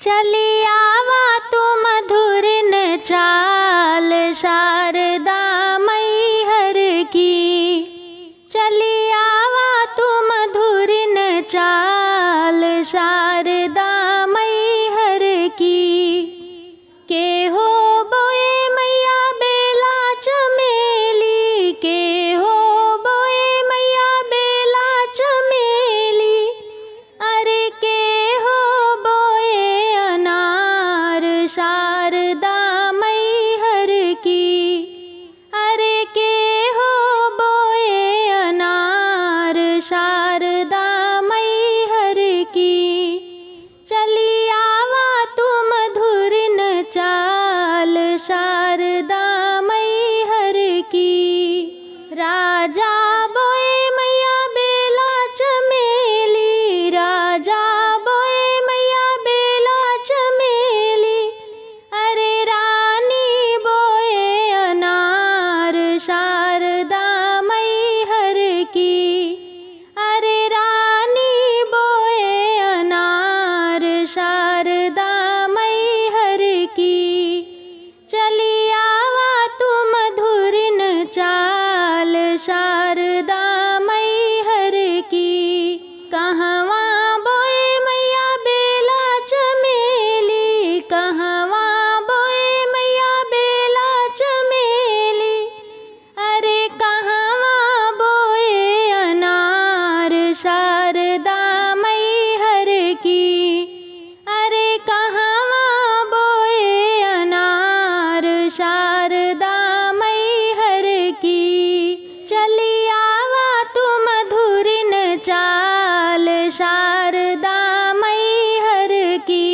चली आवा तू मधुरिन चाल शारदा मैहर की। चली आवा तू मधुरिन चाल शारदा मैहर की। के हो बोए मैया बेला चमेली, के हो बोए मैया बेला चमेली। अरे के हो बोए अनार शारदा मैहर की। अरे के हो बोए अनार शारदा मैहर की। चली आवा तू मधुरिन चाल शारदा मैहर की। राजा बोए मैया बेला चमेली, राजा बोए मैया बेला चमेली। अरे रानी बोए अनार शारदा मैहर की। अरे रानी बोए अनार शारदा मैहर की। चली आवा तू मधुरिन चाल शारदा मैहर की। कहवा बोए मैया बेला चमेली, कहवा बोए मैया बेला चमेली। अरे कहवा बोए अनार शारदा मैहर की। अरे कहवा बोए अनार शारदा मैहर की। चली आवा तू मधुरिन चाल शारदा मैहर की।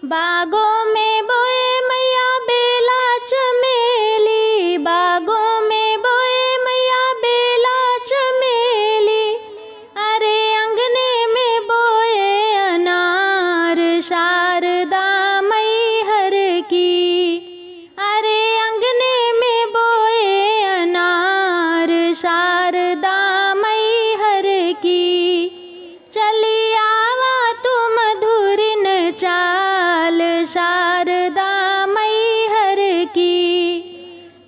बागों में बोए मैया बेला चमेली, बागों में बोए मैया बेला चमेली। अरे अंगने में बोए अनार शारदा मैहर की। अरे अंगने में बोए अनार शारदा मैहर की। चली आवा तू मधुरिन चाल शारदा मैहर की।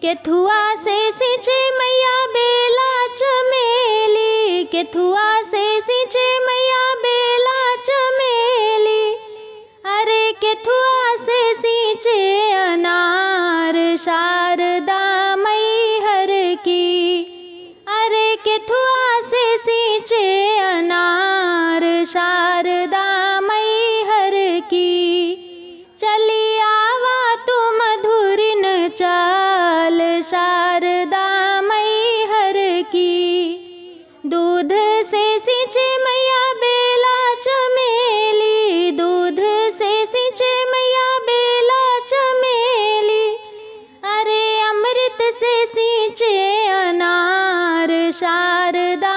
केथुआ से सिंचे मैया बेला चमेली, केथुआ से सिंचे मैया बेला चमेली। अरे केथुआ से सिंचे अनार शारदा मैहर की। अरे केथुआ से सिंचे अनार शारदा मैहर की। चली आवा तू मधुरिन चाल शारदा मैहर की। दूध से सिंचे मैया बेला चमेली, दूध से सिंचे मैया बेला चमेली। अरे अमृत से सिंचे अनार शारदा